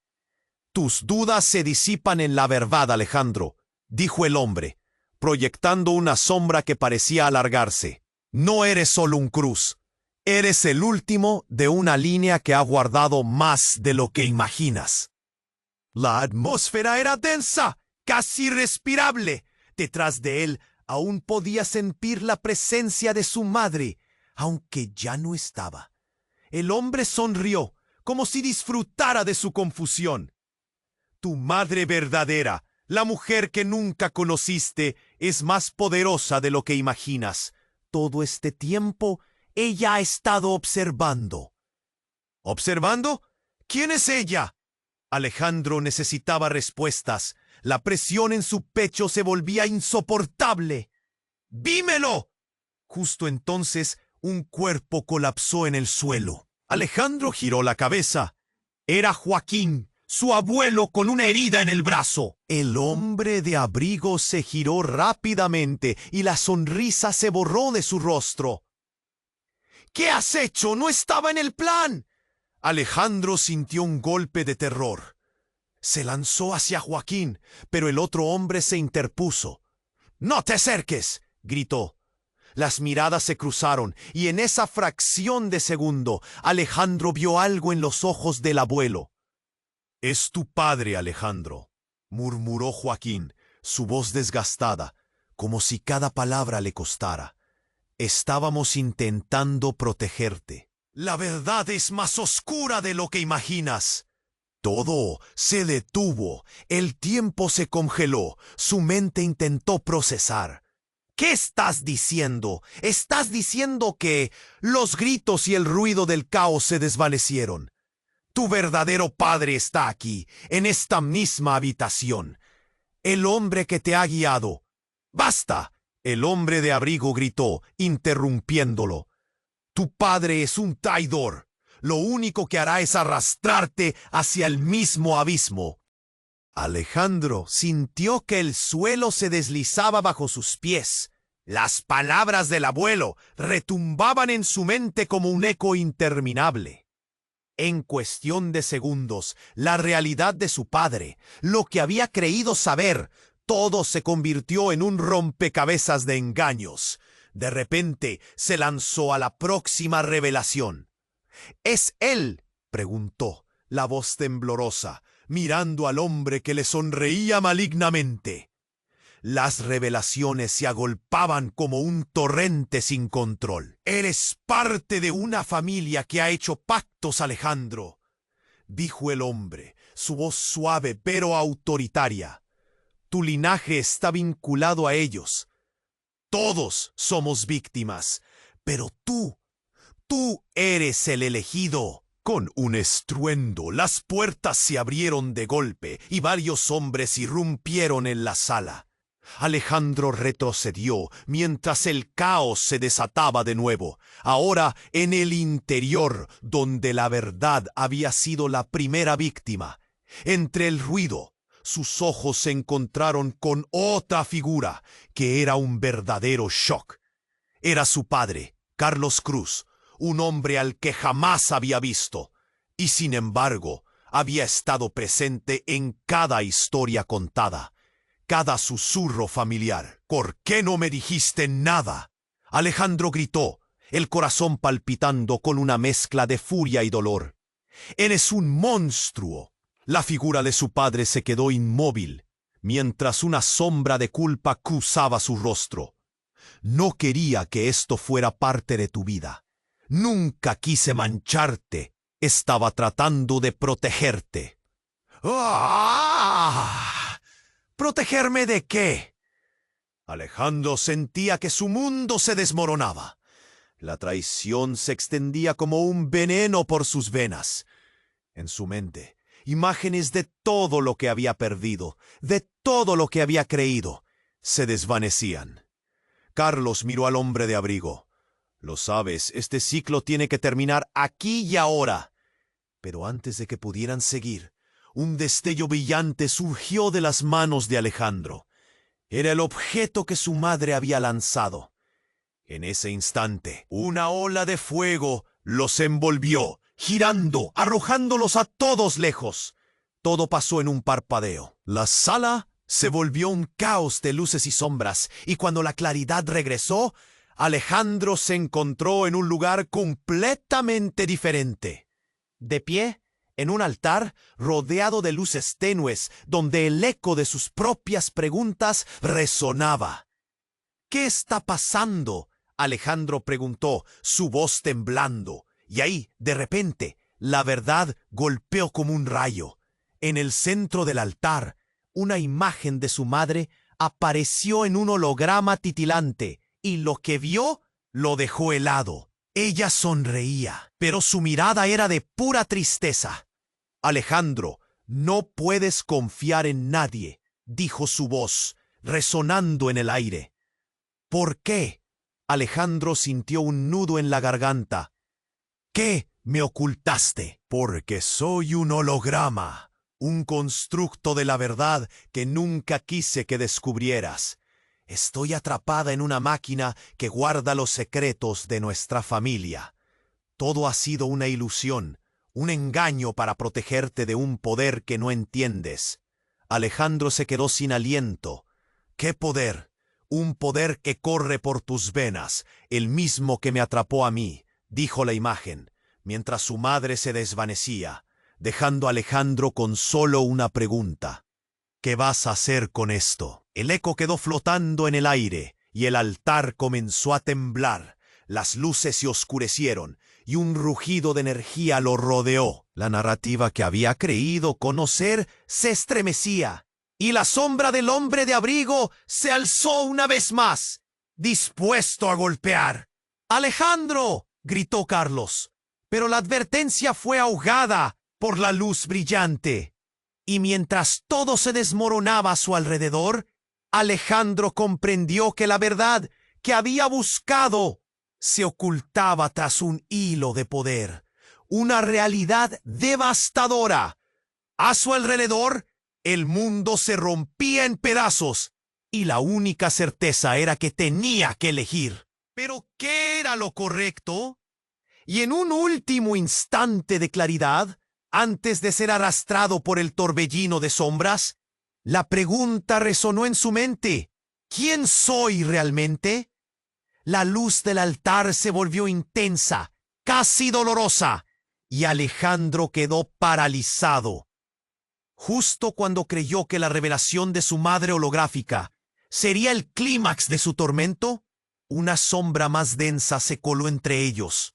«Tus dudas se disipan en la verdad, Alejandro», dijo el hombre, proyectando una sombra que parecía alargarse. «No eres solo un Cruz. Eres el último de una línea que ha guardado más de lo que imaginas». La atmósfera era densa, casi irrespirable. Detrás de él aún podía sentir la presencia de su madre, aunque ya no estaba. El hombre sonrió, como si disfrutara de su confusión. «Tu madre verdadera, la mujer que nunca conociste, es más poderosa de lo que imaginas. Todo este tiempo, ella ha estado observando. ¿Observando? ¿Quién es ella? Alejandro necesitaba respuestas. La presión en su pecho se volvía insoportable. ¡Dímelo! Justo entonces, un cuerpo colapsó en el suelo. Alejandro giró la cabeza. Era Joaquín, su abuelo, con una herida en el brazo. El hombre de abrigo se giró rápidamente y la sonrisa se borró de su rostro. ¿Qué has hecho? ¡No estaba en el plan! Alejandro sintió un golpe de terror. Se lanzó hacia Joaquín, pero el otro hombre se interpuso. ¡No te acerques!, gritó. Las miradas se cruzaron, y en esa fracción de segundo, Alejandro vio algo en los ojos del abuelo. «Es tu padre, Alejandro», murmuró Joaquín, su voz desgastada, como si cada palabra le costara. «Estábamos intentando protegerte. La verdad es más oscura de lo que imaginas». Todo se detuvo, el tiempo se congeló, su mente intentó procesar. ¿Qué estás diciendo? ¿Estás diciendo que los gritos y el ruido del caos se desvanecieron? Tu verdadero padre está aquí, en esta misma habitación. El hombre que te ha guiado. ¡Basta!, el hombre de abrigo gritó, interrumpiéndolo. Tu padre es un traidor. Lo único que hará es arrastrarte hacia el mismo abismo. Alejandro sintió que el suelo se deslizaba bajo sus pies. Las palabras del abuelo retumbaban en su mente como un eco interminable. En cuestión de segundos, la realidad de su padre, lo que había creído saber, todo se convirtió en un rompecabezas de engaños. De repente se lanzó a la próxima revelación. ¿Es él?, preguntó, la voz temblorosa, mirando al hombre que le sonreía malignamente. Las revelaciones se agolpaban como un torrente sin control. «Eres parte de una familia que ha hecho pactos, Alejandro», dijo el hombre, su voz suave pero autoritaria. «Tu linaje está vinculado a ellos. Todos somos víctimas, pero tú eres el elegido». Con un estruendo, las puertas se abrieron de golpe y varios hombres irrumpieron en la sala. Alejandro retrocedió mientras el caos se desataba de nuevo, ahora en el interior, donde la verdad había sido la primera víctima. Entre el ruido, sus ojos se encontraron con otra figura, que era un verdadero shock. Era su padre, Carlos Cruz, un hombre al que jamás había visto, y sin embargo, había estado presente en cada historia contada, cada susurro familiar. «¿Por qué no me dijiste nada?», Alejandro gritó, el corazón palpitando con una mezcla de furia y dolor. «Eres un monstruo». La figura de su padre se quedó inmóvil, mientras una sombra de culpa cruzaba su rostro. «No quería que esto fuera parte de tu vida. Nunca quise mancharte. Estaba tratando de protegerte». «¡Ah! ¿Protegerme de qué?». Alejandro sentía que su mundo se desmoronaba. La traición se extendía como un veneno por sus venas. En su mente, imágenes de todo lo que había perdido, de todo lo que había creído, se desvanecían. Carlos miró al hombre de abrigo. «Lo sabes, este ciclo tiene que terminar aquí y ahora». Pero antes de que pudieran seguir, un destello brillante surgió de las manos de Alejandro. Era el objeto que su madre había lanzado. En ese instante, una ola de fuego los envolvió, girando, arrojándolos a todos lejos. Todo pasó en un parpadeo. La sala se volvió un caos de luces y sombras, y cuando la claridad regresó, Alejandro se encontró en un lugar completamente diferente. De pie, en un altar, rodeado de luces tenues, donde el eco de sus propias preguntas resonaba. «¿Qué está pasando?», Alejandro preguntó, su voz temblando. Y ahí, de repente, la verdad golpeó como un rayo. En el centro del altar, una imagen de su madre apareció en un holograma titilante, y lo que vio lo dejó helado. Ella sonreía, pero su mirada era de pura tristeza. Alejandro, no puedes confiar en nadie, dijo su voz, resonando en el aire. ¿Por qué? Alejandro sintió un nudo en la garganta. ¿Qué me ocultaste? Porque soy un holograma, un constructo de la verdad que nunca quise que descubrieras. Estoy atrapada en una máquina que guarda los secretos de nuestra familia. Todo ha sido una ilusión, un engaño para protegerte de un poder que no entiendes. Alejandro se quedó sin aliento. ¿Qué poder? Un poder que corre por tus venas, el mismo que me atrapó a mí, dijo la imagen, mientras su madre se desvanecía, dejando a Alejandro con solo una pregunta. ¿Qué vas a hacer con esto? El eco quedó flotando en el aire, y el altar comenzó a temblar. Las luces se oscurecieron, y un rugido de energía lo rodeó. La narrativa que había creído conocer se estremecía, y la sombra del hombre de abrigo se alzó una vez más, dispuesto a golpear. ¡Alejandro!, gritó Carlos, pero la advertencia fue ahogada por la luz brillante. Y mientras todo se desmoronaba a su alrededor, Alejandro comprendió que la verdad que había buscado se ocultaba tras un hilo de poder, una realidad devastadora. A su alrededor, el mundo se rompía en pedazos, y la única certeza era que tenía que elegir. ¿Pero qué era lo correcto? Y en un último instante de claridad, antes de ser arrastrado por el torbellino de sombras, la pregunta resonó en su mente. ¿Quién soy realmente? La luz del altar se volvió intensa, casi dolorosa, y Alejandro quedó paralizado. Justo cuando creyó que la revelación de su madre holográfica sería el clímax de su tormento, una sombra más densa se coló entre ellos.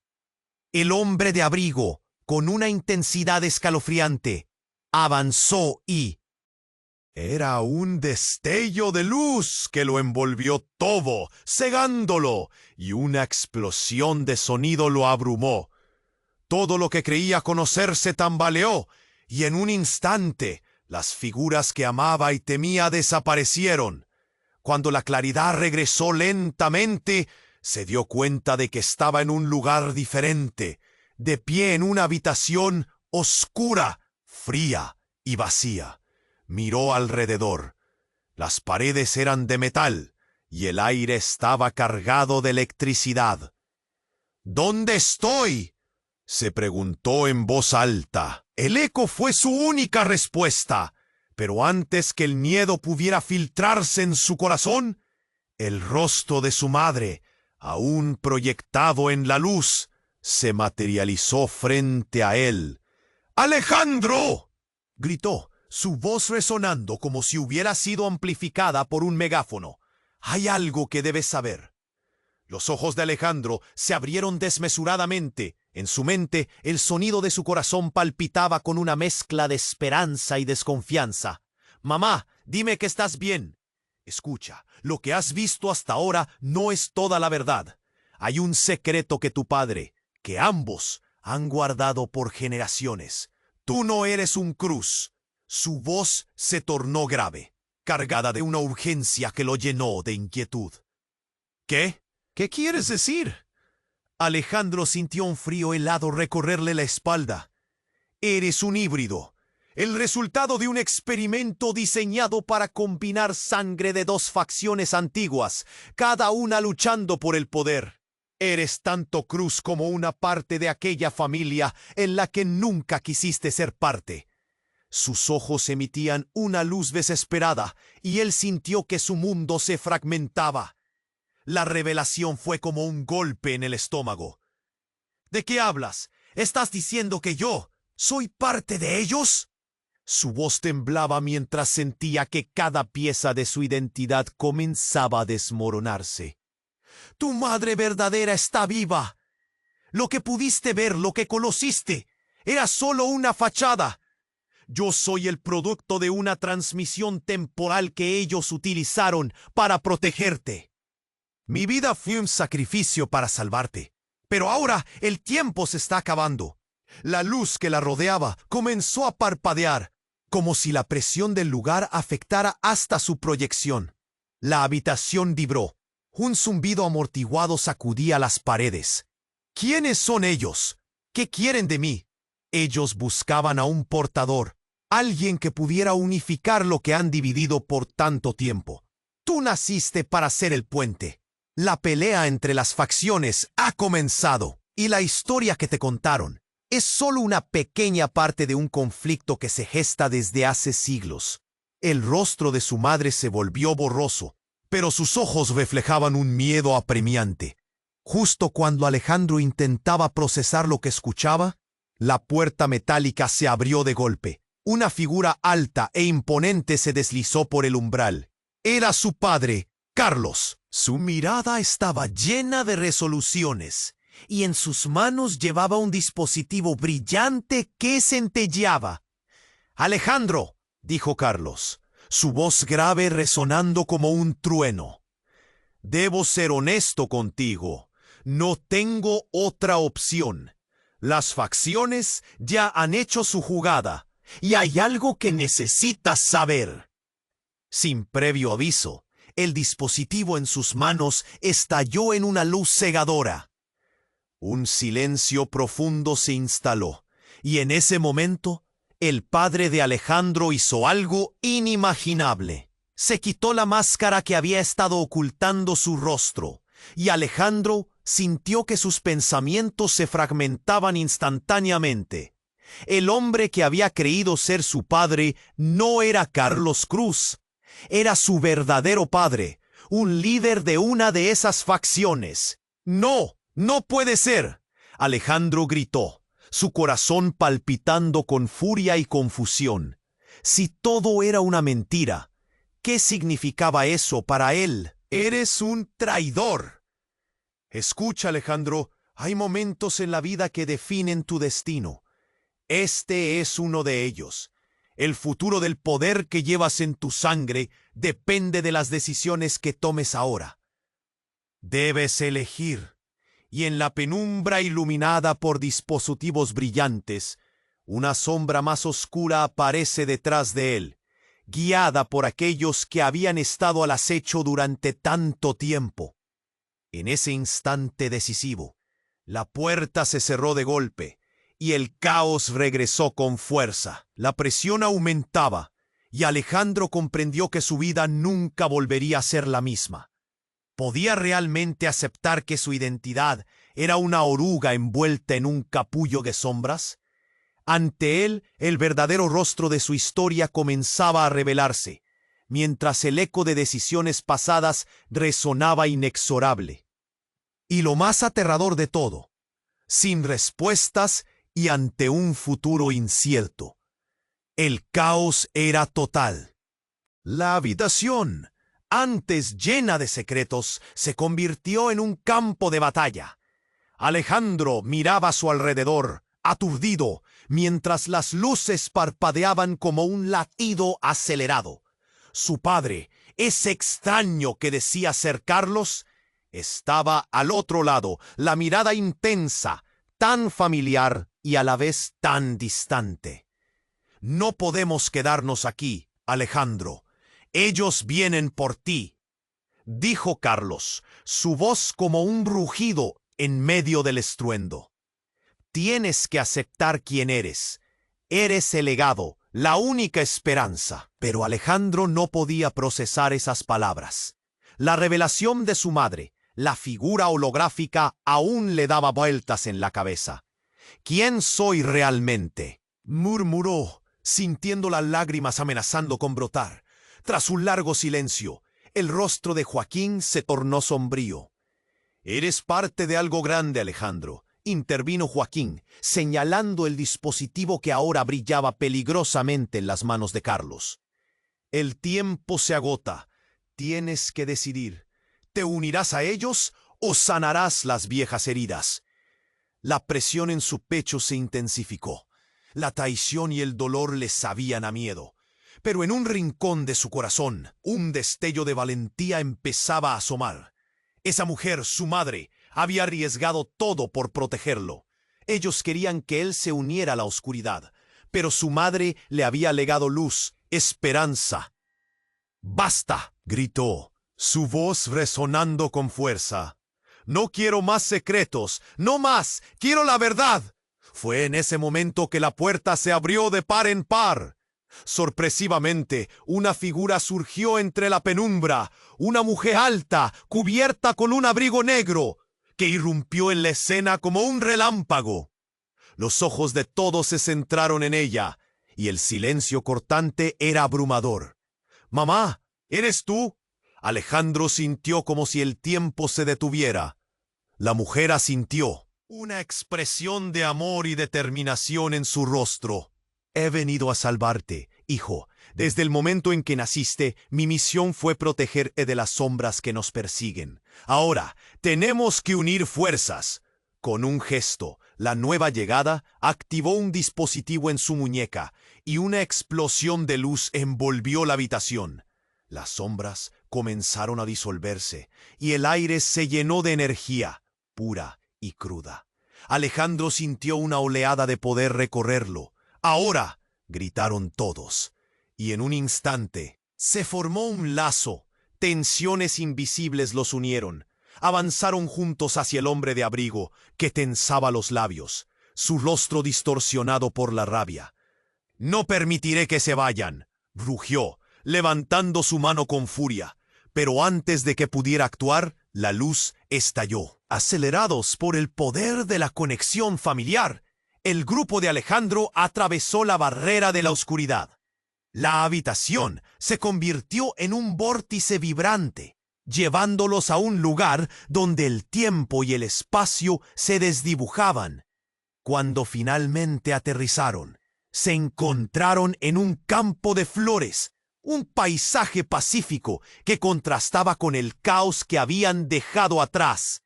El hombre de abrigo, con una intensidad escalofriante, avanzó y... Era un destello de luz que lo envolvió todo, cegándolo, y una explosión de sonido lo abrumó. Todo lo que creía conocer se tambaleó, y en un instante las figuras que amaba y temía desaparecieron. Cuando la claridad regresó lentamente, se dio cuenta de que estaba en un lugar diferente, de pie en una habitación oscura, fría y vacía. Miró alrededor. Las paredes eran de metal y el aire estaba cargado de electricidad. ¿Dónde estoy?, se preguntó en voz alta. El eco fue su única respuesta, pero antes que el miedo pudiera filtrarse en su corazón, el rostro de su madre, aún proyectado en la luz, se materializó frente a él. ¡Alejandro!, gritó, su voz resonando como si hubiera sido amplificada por un megáfono. «Hay algo que debes saber». Los ojos de Alejandro se abrieron desmesuradamente. En su mente, el sonido de su corazón palpitaba con una mezcla de esperanza y desconfianza. «Mamá, dime que estás bien». «Escucha, lo que has visto hasta ahora no es toda la verdad. Hay un secreto que tu padre, que ambos, han guardado por generaciones. Tú no eres un Cruz». Su voz se tornó grave, cargada de una urgencia que lo llenó de inquietud. «¿Qué? ¿Qué quieres decir?». Alejandro sintió un frío helado recorrerle la espalda. «Eres un híbrido, el resultado de un experimento diseñado para combinar sangre de dos facciones antiguas, cada una luchando por el poder. Eres tanto Cruz como una parte de aquella familia en la que nunca quisiste ser parte». Sus ojos emitían una luz desesperada, y él sintió que su mundo se fragmentaba. La revelación fue como un golpe en el estómago. «¿De qué hablas? ¿Estás diciendo que yo soy parte de ellos?». Su voz temblaba mientras sentía que cada pieza de su identidad comenzaba a desmoronarse. «Tu madre verdadera está viva. Lo que pudiste ver, lo que conociste, era solo una fachada. Yo soy el producto de una transmisión temporal que ellos utilizaron para protegerte». Mi vida fue un sacrificio para salvarte, pero ahora el tiempo se está acabando. La luz que la rodeaba comenzó a parpadear, como si la presión del lugar afectara hasta su proyección. La habitación vibró. Un zumbido amortiguado sacudía las paredes. ¿Quiénes son ellos? ¿Qué quieren de mí? Ellos buscaban a un portador, alguien que pudiera unificar lo que han dividido por tanto tiempo. Tú naciste para ser el puente. La pelea entre las facciones ha comenzado, y la historia que te contaron es solo una pequeña parte de un conflicto que se gesta desde hace siglos. El rostro de su madre se volvió borroso, pero sus ojos reflejaban un miedo apremiante. Justo cuando Alejandro intentaba procesar lo que escuchaba, la puerta metálica se abrió de golpe. Una figura alta e imponente se deslizó por el umbral. Era su padre, Carlos. Su mirada estaba llena de resoluciones, y en sus manos llevaba un dispositivo brillante que centelleaba. «Alejandro», dijo Carlos, su voz grave resonando como un trueno. «Debo ser honesto contigo. No tengo otra opción. Las facciones ya han hecho su jugada, y hay algo que necesitas saber». Sin previo aviso, el dispositivo en sus manos estalló en una luz cegadora. Un silencio profundo se instaló, y en ese momento, el padre de Alejandro hizo algo inimaginable. Se quitó la máscara que había estado ocultando su rostro, y Alejandro sintió que sus pensamientos se fragmentaban instantáneamente. El hombre que había creído ser su padre no era Carlos Cruz. Era su verdadero padre, un líder de una de esas facciones. «¡No! ¡No puede ser!», Alejandro gritó, su corazón palpitando con furia y confusión. Si todo era una mentira, ¿qué significaba eso para él? «Eres un traidor». Escucha, Alejandro, hay momentos en la vida que definen tu destino. Este es uno de ellos. El futuro del poder que llevas en tu sangre depende de las decisiones que tomes ahora. Debes elegir, y en la penumbra iluminada por dispositivos brillantes, una sombra más oscura aparece detrás de él, guiada por aquellos que habían estado al acecho durante tanto tiempo. En ese instante decisivo, la puerta se cerró de golpe, y el caos regresó con fuerza. La presión aumentaba, y Alejandro comprendió que su vida nunca volvería a ser la misma. ¿Podía realmente aceptar que su identidad era una oruga envuelta en un capullo de sombras? Ante él, el verdadero rostro de su historia comenzaba a revelarse, mientras el eco de decisiones pasadas resonaba inexorable. Y lo más aterrador de todo, sin respuestas y ante un futuro incierto, el caos era total. La habitación, antes llena de secretos, se convirtió en un campo de batalla. Alejandro miraba a su alrededor, aturdido, mientras las luces parpadeaban como un latido acelerado. Su padre, ese extraño que decía ser Carlos, estaba al otro lado, la mirada intensa, tan familiar y a la vez tan distante. «No podemos quedarnos aquí, Alejandro. Ellos vienen por ti», dijo Carlos, su voz como un rugido en medio del estruendo. «Tienes que aceptar quién eres. Eres el legado, la única esperanza». Pero Alejandro no podía procesar esas palabras. La revelación de su madre, la figura holográfica, aún le daba vueltas en la cabeza. «¿Quién soy realmente?», murmuró, sintiendo las lágrimas amenazando con brotar. Tras un largo silencio, el rostro de Joaquín se tornó sombrío. «Eres parte de algo grande, Alejandro», intervino Joaquín, señalando el dispositivo que ahora brillaba peligrosamente en las manos de Carlos. «El tiempo se agota. Tienes que decidir. ¿Te unirás a ellos o sanarás las viejas heridas?» La presión en su pecho se intensificó. La traición y el dolor le sabían a miedo. Pero en un rincón de su corazón, un destello de valentía empezaba a asomar. Esa mujer, su madre, había arriesgado todo por protegerlo. Ellos querían que él se uniera a la oscuridad, pero su madre le había legado luz, esperanza. «¡Basta!», gritó, su voz resonando con fuerza. «No quiero más secretos, no más, quiero la verdad». Fue en ese momento que la puerta se abrió de par en par. Sorpresivamente, una figura surgió entre la penumbra, una mujer alta, cubierta con un abrigo negro, que irrumpió en la escena como un relámpago. Los ojos de todos se centraron en ella, y el silencio cortante era abrumador. «Mamá, ¿eres tú?». Alejandro sintió como si el tiempo se detuviera. La mujer asintió, una expresión de amor y determinación en su rostro. «He venido a salvarte, hijo. Desde el momento en que naciste, mi misión fue protegerte de las sombras que nos persiguen. Ahora, tenemos que unir fuerzas». Con un gesto, la nueva llegada activó un dispositivo en su muñeca y una explosión de luz envolvió la habitación. Las sombras comenzaron a disolverse y el aire se llenó de energía, pura y cruda. Alejandro sintió una oleada de poder recorrerlo. «¡Ahora!», gritaron todos. Y en un instante se formó un lazo. Tensiones invisibles los unieron. Avanzaron juntos hacia el hombre de abrigo, que tensaba los labios, su rostro distorsionado por la rabia. «No permitiré que se vayan», rugió, levantando su mano con furia. Pero antes de que pudiera actuar, la luz estalló. Acelerados por el poder de la conexión familiar, el grupo de Alejandro atravesó la barrera de la oscuridad. La habitación se convirtió en un vórtice vibrante, llevándolos a un lugar donde el tiempo y el espacio se desdibujaban. Cuando finalmente aterrizaron, se encontraron en un campo de flores, un paisaje pacífico que contrastaba con el caos que habían dejado atrás.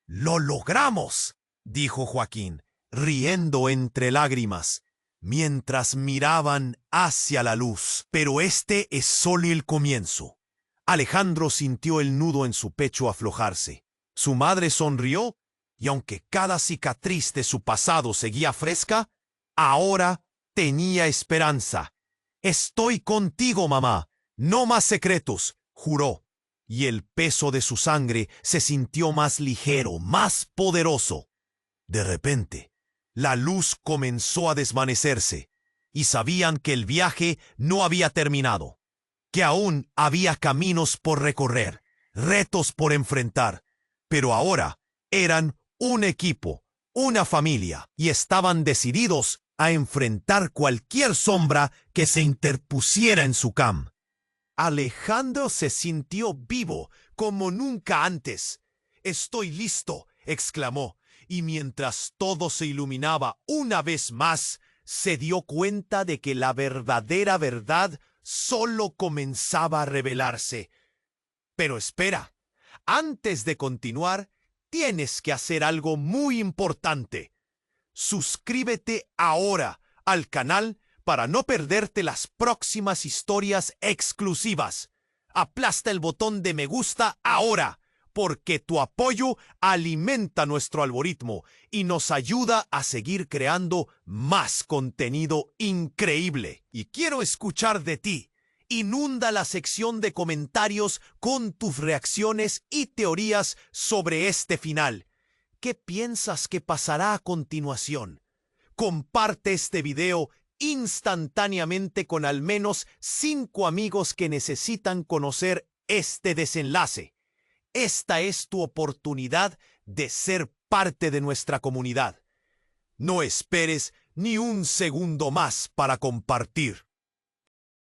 «¡Lo logramos!», dijo Joaquín, riendo entre lágrimas, mientras miraban hacia la luz. «Pero este es solo el comienzo». Alejandro sintió el nudo en su pecho aflojarse. Su madre sonrió, y aunque cada cicatriz de su pasado seguía fresca, ahora tenía esperanza. «Estoy contigo, mamá. No más secretos», juró, y el peso de su sangre se sintió más ligero, más poderoso. De repente, la luz comenzó a desvanecerse, y sabían que el viaje no había terminado, que aún había caminos por recorrer, retos por enfrentar, pero ahora eran un equipo, una familia, y estaban decididos a enfrentar cualquier sombra que se interpusiera en su camino. Alejandro se sintió vivo como nunca antes. «Estoy listo», exclamó, y mientras todo se iluminaba una vez más, se dio cuenta de que la verdadera verdad solo comenzaba a revelarse. «Pero espera, antes de continuar, tienes que hacer algo muy importante. Suscríbete ahora al canal para no perderte las próximas historias exclusivas. Aplasta el botón de me gusta ahora, porque tu apoyo alimenta nuestro algoritmo y nos ayuda a seguir creando más contenido increíble. Y quiero escuchar de ti. Inunda la sección de comentarios con tus reacciones y teorías sobre este final. ¿Qué piensas que pasará a continuación? Comparte este video instantáneamente con al menos 5 amigos que necesitan conocer este desenlace. Esta es tu oportunidad de ser parte de nuestra comunidad. No esperes ni un segundo más para compartir.